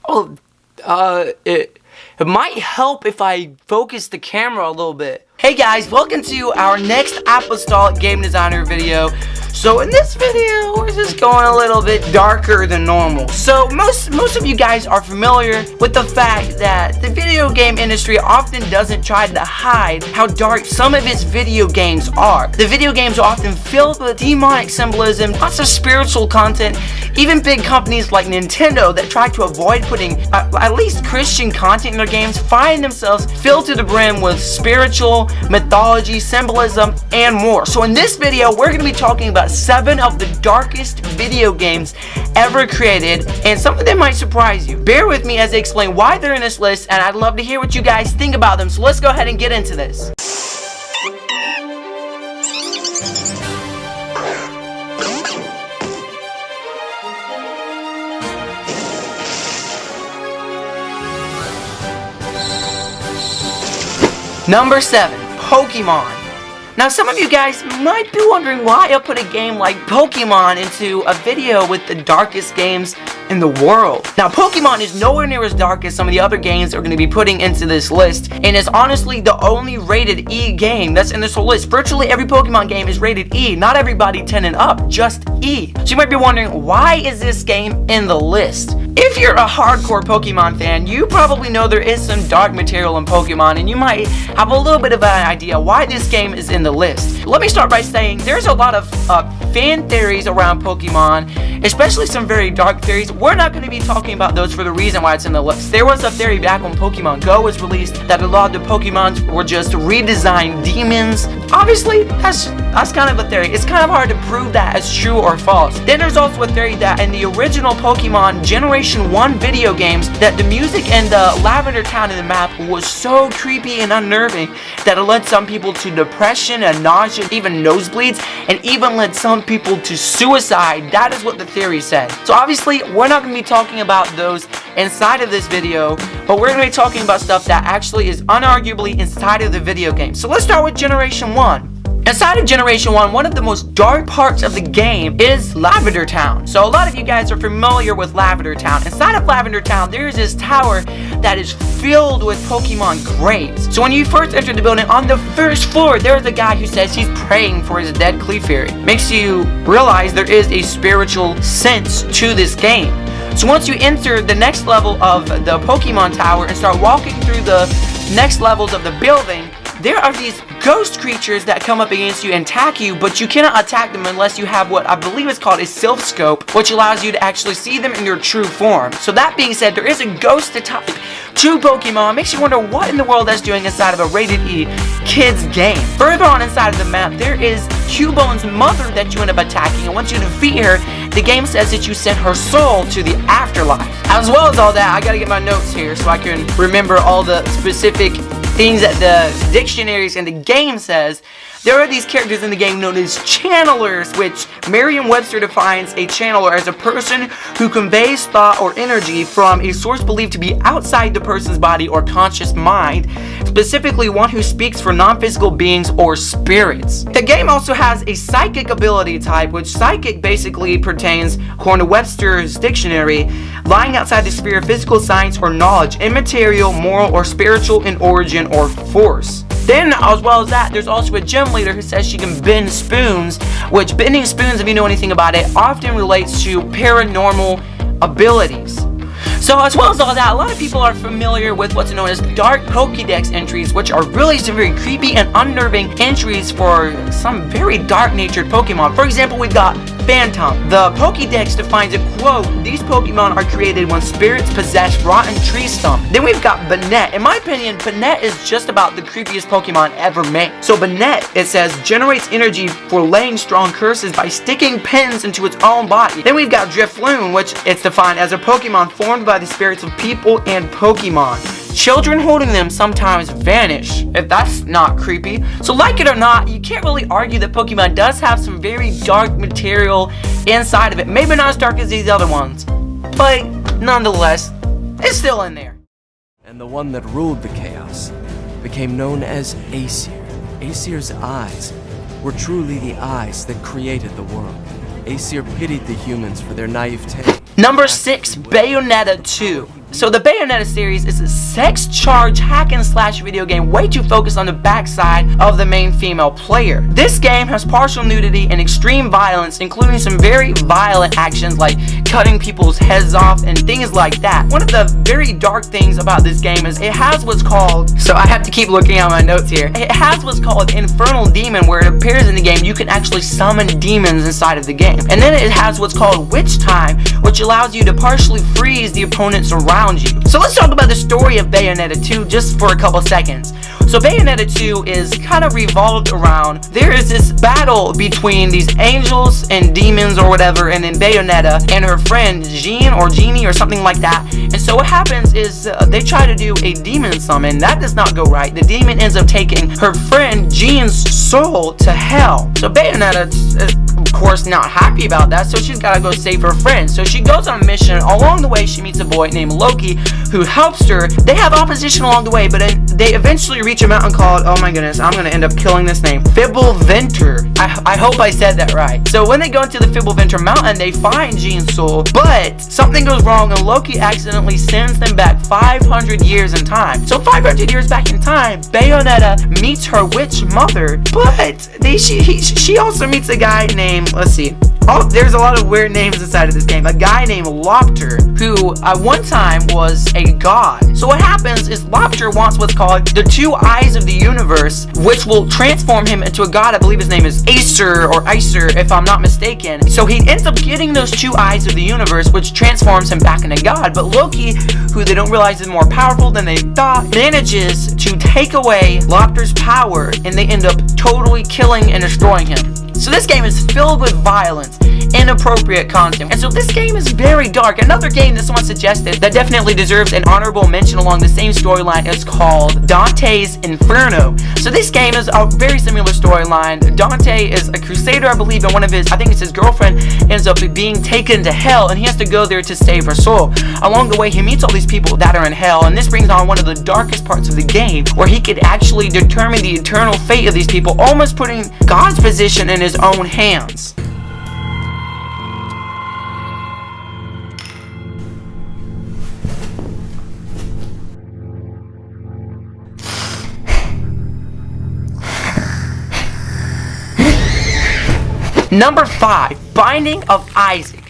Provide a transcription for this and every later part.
Oh, it might help if I focus the camera a little bit. Hey guys, welcome to our next apostolic game designer video. So in this video, we're just going a little bit darker than normal. So most of you guys are familiar with the fact that the video game industry often doesn't try to hide how dark some of its video games are. The video games are often filled with demonic symbolism, lots of spiritual content. Even big companies like Nintendo that try to avoid putting at least Christian content in their games find themselves filled to the brim with spiritual, mythology, symbolism, and more. So in this video, we're going to be talking about 7 of the darkest video games ever created, and some of them might surprise you. Bear with me as I explain why they're in this list, and I'd love to hear what you guys think about them. So let's go ahead and get into this. Number 7, Pokemon. Now some of you guys might be wondering why I put a game like Pokemon into a video with the darkest games in the world. Now Pokemon is nowhere near as dark as some of the other games we're going to be putting into this list, and is honestly the only rated E game that's in this whole list. Virtually every Pokemon game is rated E, not everybody 10 and up, just E. So you might be wondering, why is this game in the list? If you're a hardcore Pokemon fan, you probably know there is some dark material in Pokemon, and you might have a little bit of an idea why this game is in the list. Let me start by saying there's a lot of fan theories around Pokemon, especially some very dark theories. We're not going to be talking about those for the reason why it's in the list. There was a theory back when Pokemon Go was released that a lot of the Pokemons were just redesigned demons. Obviously, that's kind of a theory. It's kind of hard to prove that as true or false. Then there's also a theory that in the original Pokemon Generation 1 video games, that the music and the Lavender Town in the map was so creepy and unnerving that it led some people to depression and nausea, even nosebleeds, and even led some people to suicide. That is what the theory said. So obviously, we're not going to be talking about those inside of this video, but we're going to be talking about stuff that actually is unarguably inside of the video game. So let's start with Generation 1. Inside of Generation 1, one of the most dark parts of the game is Lavender Town. So a lot of you guys are familiar with Lavender Town. Inside of Lavender Town, there is this tower that is filled with Pokemon graves. So when you first enter the building, on the first floor, there's a guy who says he's praying for his dead Clefairy. Makes you realize there is a spiritual sense to this game. So once you enter the next level of the Pokemon Tower and start walking through the next levels of the building, there are these ghost creatures that come up against you and attack you, but you cannot attack them unless you have what I believe is called a Sylph Scope, which allows you to actually see them in their true form. So that being said, there is a ghost type to Pokemon. Makes you wonder what in the world that's doing inside of a rated E kids game. Further on inside of the map, there is Cubone's mother that you end up attacking, and once you defeat her, the game says that you sent her soul to the afterlife. As well as all that, I gotta get my notes here so I can remember all the specific things that the dictionaries in the game says. There are these characters in the game known as channelers, which Merriam-Webster defines a channeler as a person who conveys thought or energy from a source believed to be outside the person's body or conscious mind, specifically one who speaks for non-physical beings or spirits. The game also has a psychic ability type, which psychic basically pertains, according to Webster's dictionary, lying outside the sphere of physical science or knowledge, immaterial, moral, or spiritual in origin or force. Then, as well as that, there's also a gym leader who says she can bend spoons, which bending spoons, if you know anything about it, often relates to paranormal abilities. So as well as all that, a lot of people are familiar with what's known as dark Pokédex entries, which are really some very creepy and unnerving entries for some very dark-natured Pokemon. For example, we've got Phantom. The Pokédex defines a quote, "These Pokemon are created when spirits possess rotten tree stump." Then we've got Banette. In my opinion, Banette is just about the creepiest Pokemon ever made. So Banette, it says, generates energy for laying strong curses by sticking pins into its own body. Then we've got Drifloon, which it's defined as a Pokemon formed by the spirits of people and Pokemon. Children holding them sometimes vanish, if that's not creepy. So like it or not, you can't really argue that Pokemon does have some very dark material inside of it. Maybe not as dark as these other ones, but nonetheless, it's still in there. And the one that ruled the chaos became known as Aesir. Aesir's eyes were truly the eyes that created the world. Aesir pitied the humans for their naivete. Number 6, Bayonetta 2. So the Bayonetta series is a sex-charged hack-and-slash video game way too focused on the backside of the main female player. This game has partial nudity and extreme violence, including some very violent actions like cutting people's heads off and things like that. One of the very dark things about this game is it has what's called, so I have to keep looking at my notes here, it has what's called Infernal Demon, where it appears in the game you can actually summon demons inside of the game. And then it has what's called Witch Time, which allows you to partially freeze the opponents around you. So let's talk about the story of Bayonetta 2 just for a couple seconds. So Bayonetta 2 is kind of revolved around, there is this battle between these angels and demons or whatever, and then Bayonetta and her friend Jean or Jeannie or something like that. And so what happens is they try to do a demon summon. That does not go right. The demon ends up taking her friend Jean's soul to hell. So Bayonetta is of course not happy about that, so she's got to go save her friend. So she goes on a mission. Along the way she meets a boy named Loki who helps her. They have opposition along the way, but they eventually reach a mountain called, oh my goodness, I'm gonna end up killing this name, Fibbulventer. I hope I said that right. So when they go into the Fibbulventer mountain, they find Jean's soul, but something goes wrong and Loki accidentally sends them back 500 years in time. So 500 years back in time, Bayonetta meets her witch mother, but she also meets a guy named, let's see, oh, there's a lot of weird names inside of this game. A guy named Lopter, who at one time was a god. So what happens is Lopter wants what's called the two eyes of the universe, which will transform him into a god. I believe his name is Acer or Icer, if I'm not mistaken. So he ends up getting those two eyes of the universe, which transforms him back into god. But Loki, who they don't realize is more powerful than they thought, manages to take away Lopter's power, and they end up totally killing and destroying him. So this game is filled with violence, inappropriate content, and so this game is very dark. Another game that someone suggested that definitely deserves an honorable mention along the same storyline is called Dante's Inferno. So this game is a very similar storyline. Dante is a crusader, I believe, and one of his, I think it's his girlfriend, ends up being taken to hell, and he has to go there to save her soul. Along the way, he meets all these people that are in hell, and this brings on one of the darkest parts of the game, where he could actually determine the eternal fate of these people, almost putting God's position in his own hands. Number 5, Binding of Isaac.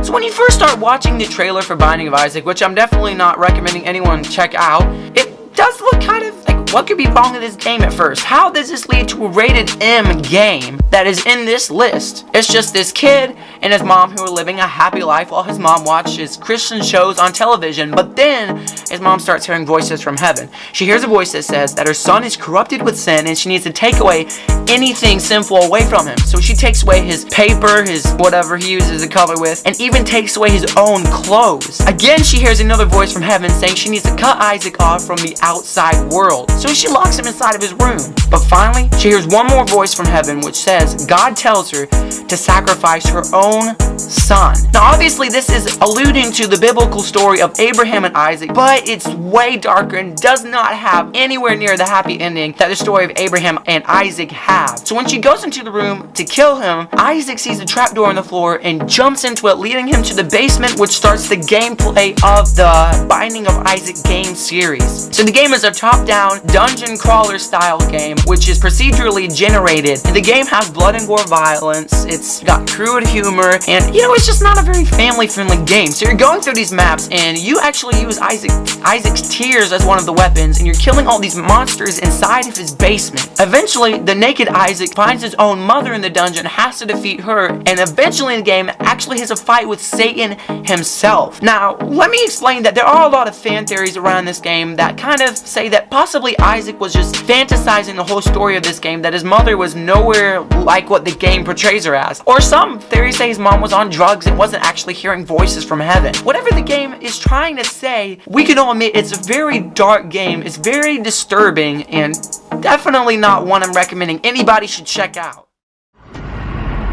So when you first start watching the trailer for Binding of Isaac, which I'm definitely not recommending anyone check out, it does look kind of like, what could be wrong with this game at first? How does this lead to a rated M game that is in this list? It's just this kid and his mom who are living a happy life while his mom watches Christian shows on television, but then his mom starts hearing voices from heaven. She hears a voice that says that her son is corrupted with sin and she needs to take away anything sinful away from him. So she takes away his paper, his whatever he uses to color with, and even takes away his own clothes. Again, she hears another voice from heaven saying she needs to cut Isaac off from the outside world. So she locks him inside of his room. But finally, she hears one more voice from heaven which says God tells her to sacrifice her own son. Now obviously this is alluding to the biblical story of Abraham and Isaac, but it's way darker and does not have anywhere near the happy ending that the story of Abraham and Isaac have. So when she goes into the room to kill him, Isaac sees a trapdoor in the floor and jumps into it, leading him to the basement, which starts the gameplay of the Binding of Isaac game series. So the game is a top-down dungeon crawler style game, which is procedurally generated. And the game has blood and gore violence, it's got crude humor, and you know, it's just not a very family-friendly game. So you're going through these maps and you actually use Isaac's tears as one of the weapons, and you're killing all these monsters inside of his basement. Eventually, the naked Isaac finds his own mother in the dungeon, has to defeat her, and eventually in the game actually has a fight with Satan himself. Now, let me explain that there are a lot of fan theories around this game that kind of say that possibly Isaac was just fantasizing the whole story of this game, that his mother was nowhere like what the game portrays her as. Or some theories say his mom was on drugs and wasn't actually hearing voices from heaven. Whatever the game is trying to say, we can all admit it's a very dark game, it's very disturbing, and definitely not one I'm recommending anybody should check out.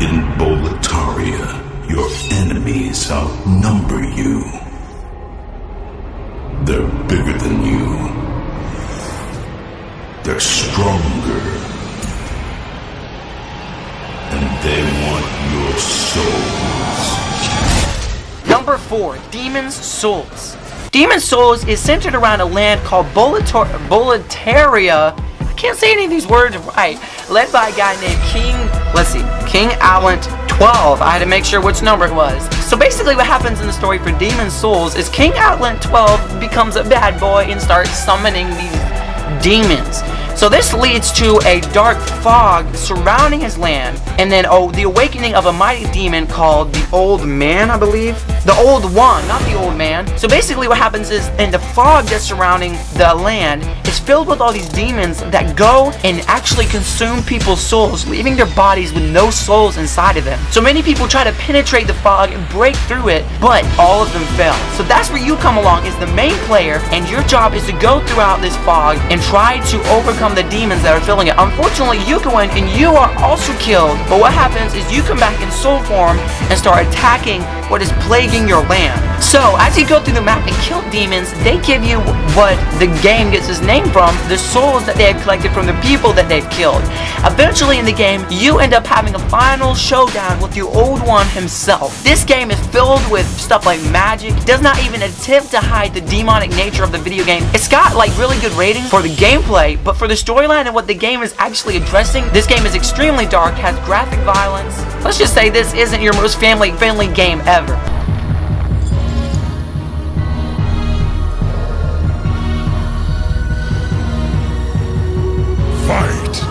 In Boletaria, your enemies outnumber you. They're bigger than you. They're stronger. And they want your souls. Number 4, Demon's Souls. Demon's Souls is centered around a land called Boletaria. I can't say any of these words right. Led by a guy named King Atlant 12. I had to make sure which number it was. So basically what happens in the story for Demon's Souls is King Atlant 12 becomes a bad boy and starts summoning these demons. So this leads to a dark fog surrounding his land, and then the awakening of a mighty demon called the Old Man, I believe. The Old One, not the Old Man. So basically what happens is, in the fog that's surrounding the land is filled with all these demons that go and actually consume people's souls, leaving their bodies with no souls inside of them. So many people try to penetrate the fog and break through it, but all of them fail. So that's where you come along as the main player, and your job is to go throughout this fog and try to overcome the demons that are filling it. Unfortunately, you go in and you are also killed, but what happens is you come back in soul form and start attacking what is plaguing your land. So as you go through the map and kill demons, they give you what the game gets its name from, the souls that they had collected from the people that they've killed. Eventually in the game, you end up having a final showdown with the Old One himself. This game is filled with stuff like magic. It does not even attempt to hide the demonic nature of the video game. It's got like really good ratings for the gameplay, but for the storyline and what the game is actually addressing, this game is extremely dark, has graphic violence. Let's just say this isn't your most family-friendly game ever. Fight.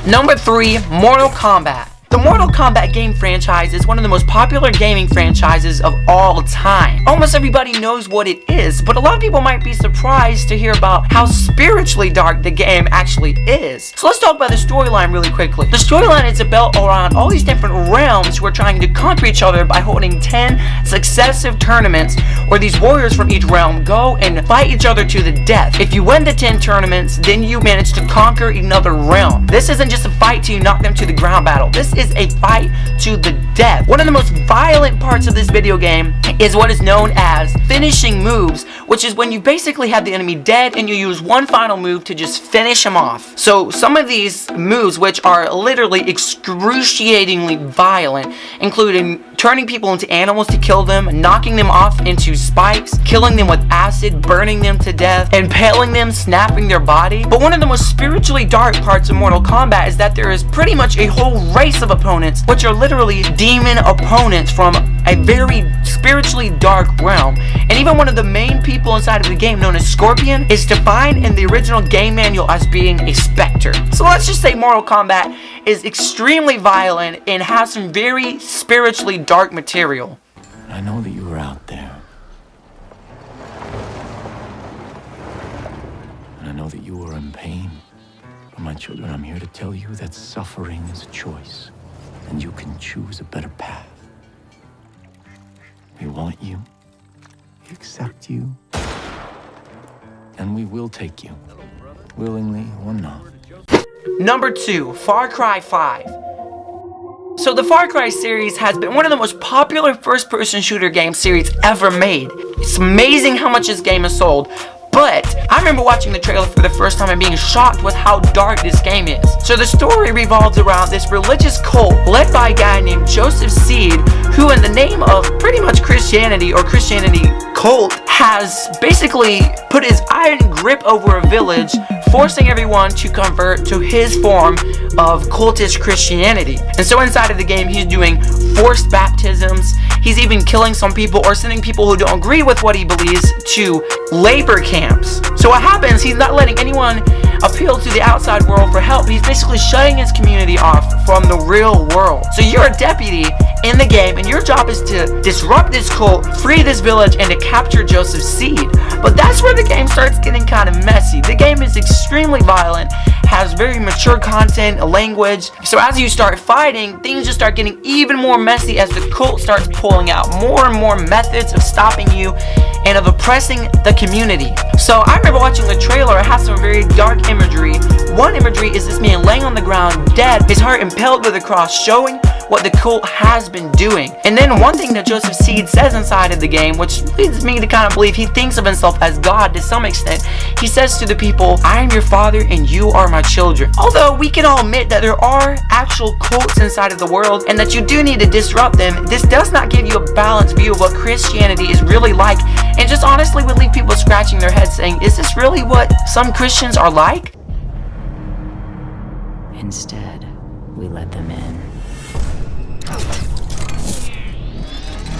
Number 3, Mortal Kombat. The Mortal Kombat game franchise is one of the most popular gaming franchises of all time. Almost everybody knows what it is, but a lot of people might be surprised to hear about how spiritually dark the game actually is. So let's talk about the storyline really quickly. The storyline is built around all these different realms who are trying to conquer each other by holding 10 successive tournaments where these warriors from each realm go and fight each other to the death. If you win the 10 tournaments, then you manage to conquer another realm. This isn't just a fight to knock them to the ground battle. This is a fight to the death. One of the most violent parts of this video game is what is known as finishing moves, which is when you basically have the enemy dead and you use one final move to just finish him off. So some of these moves, which are literally excruciatingly violent, including turning people into animals to kill them, knocking them off into spikes, killing them with acid, burning them to death, impaling them, snapping their body. But one of the most spiritually dark parts of Mortal Kombat is that there is pretty much a whole race of opponents, which are literally demon opponents from a very spiritually dark realm. And even one of the main people inside of the game, known as Scorpion, is defined in the original game manual as being a specter. So let's just say Mortal Kombat is extremely violent and has some very spiritually dark material. I know that you were out there. And I know that you were in pain. But my children, I'm here to tell you that suffering is a choice. And you can choose a better path. We want you. We accept you. And we will take you. Willingly or not. Number 2, Far Cry 5. So the Far Cry series has been one of the most popular first-person shooter game series ever made. It's amazing how much this game has sold. But I remember watching the trailer for the first time and being shocked with how dark this game is. So the story revolves around this religious cult led by a guy named Joseph Seed, who in the name of pretty much Christianity or Christianity cult has basically put his iron grip over a village, forcing everyone to convert to his form of cultish Christianity. And so inside of the game, he's doing forced baptisms. He's even killing some people or sending people who don't agree with what he believes to labor camps. So what happens, he's not letting anyone appeal to the outside world for help. He's basically shutting his community off from the real world. So you're a deputy in the game, and your job is to disrupt this cult, free this village, and to capture Joseph Seed. But that's where the game starts getting kind of messy. The game is extremely violent, has very mature content, language. So as you start fighting, things just start getting even more messy as the cult starts pulling out more and more methods of stopping you and of oppressing the community. So I remember watching the trailer. It has some very dark imagery. One imagery is this man laying on the ground dead, his heart impaled with a cross, showing what the cult has been doing. And then one thing that Joseph Seed says inside of the game, which leads me to kind of believe he thinks of himself as God to some extent. He says to the people, I am your father and you are my children. Although we can all admit that there are actual cults inside of the world and that you do need to disrupt them, this does not give you a balanced view of what Christianity is really like, and just honestly would leave people scratching their heads saying, is this really what some Christians are like? Instead, we let them in.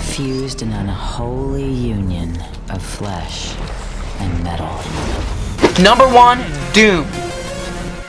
Fused in an unholy union of flesh and metal. Number 1, Doom.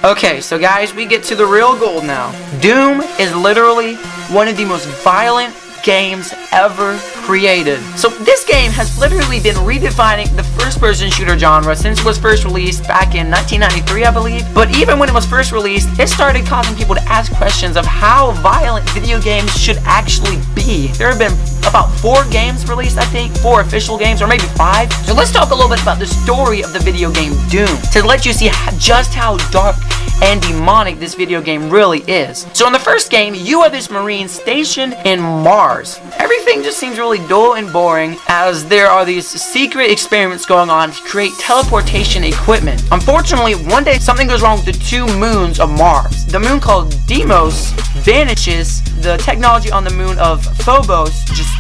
Okay, so guys, we get to the real gold now. Doom is literally one of the most violent games ever created. So this game has literally been redefining the first-person shooter genre since it was first released back in 1993, I believe. But even when it was first released, it started causing people to ask questions of how violent video games should actually be. There have been about 4 games released, I think, 4 official games, or maybe 5. So let's talk a little bit about the story of the video game Doom to let you see just how dark and demonic this video game really is. So in the first game, you are this Marine stationed in Mars. Everything just seems really dull and boring, as there are these secret experiments going on to create teleportation equipment. Unfortunately, one day something goes wrong with the 2 moons of Mars. The moon called Deimos vanishes, the technology on the moon of Phobos just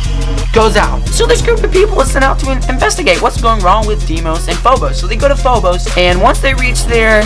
goes out. So this group of people is sent out to investigate what's going wrong with Deimos and Phobos. So they go to Phobos, and once they reach there,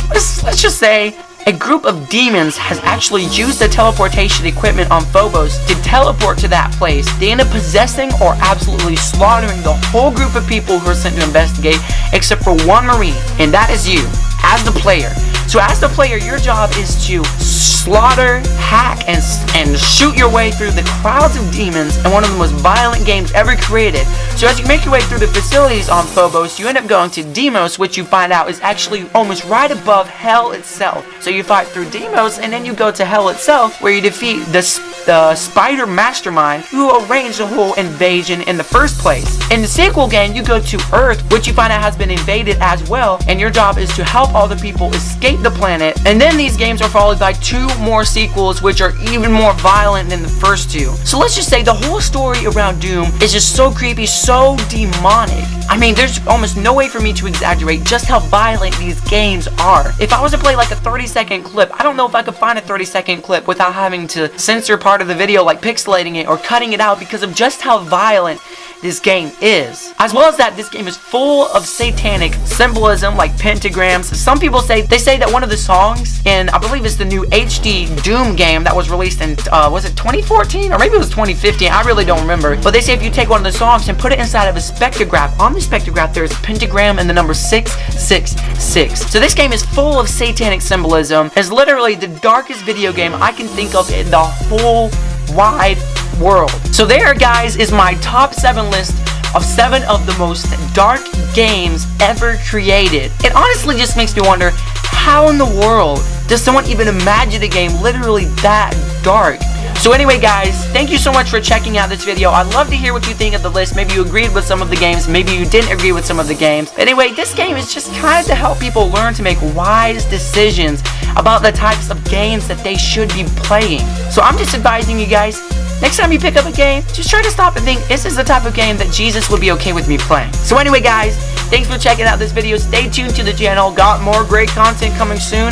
let's just say a group of demons has actually used the teleportation equipment on Phobos to teleport to that place. They end up possessing or absolutely slaughtering the whole group of people who are sent to investigate, except for one Marine, and that is you, as the player. So as the player, your job is to slaughter, hack, and shoot your way through the crowds of demons in one of the most violent games ever created. So as you make your way through the facilities on Phobos, you end up going to Deimos, which you find out is actually almost right above Hell itself. So you fight through Deimos, and then you go to Hell itself, where you defeat the spider mastermind who arranged the whole invasion in the first place. In the sequel game, you go to Earth, which you find out has been invaded as well, and your job is to help all the people escape the planet. And then these games are followed by 2 more sequels, which are even more violent than the first 2. So let's just say the whole story around Doom is just so creepy, so demonic. I mean, there's almost no way for me to exaggerate just how violent these games are. If I was to play like a 30-second clip, I don't know if I could find a 30-second clip without having to censor part of the video, like pixelating it or cutting it out, because of just how violent this game is. As well as that, this game is full of satanic symbolism like pentagrams. Some people say that one of the songs in, I believe it's the new HD Doom game that was released in was it 2014 or maybe it was 2015, I really don't remember, but they say if you take one of the songs and put it inside of a spectrograph, on the spectrograph there's a pentagram and the number 666. So this game is full of satanic symbolism. It's literally the darkest video game I can think of in the whole wide world. So there, guys, is my top 7 list of 7 of the most dark games ever created. It honestly just makes me wonder, how in the world does someone even imagine a game literally that dark? So anyway, guys, thank you so much for checking out this video. I'd love to hear what you think of the list. Maybe you agreed with some of the games, maybe you didn't agree with some of the games. Anyway, this game is just kind of to help people learn to make wise decisions about the types of games that they should be playing. So I'm just advising you guys, next time you pick up a game, just try to stop and think, this is the type of game that Jesus would be okay with me playing. So anyway, guys, thanks for checking out this video. Stay tuned to the channel. Got more great content coming soon.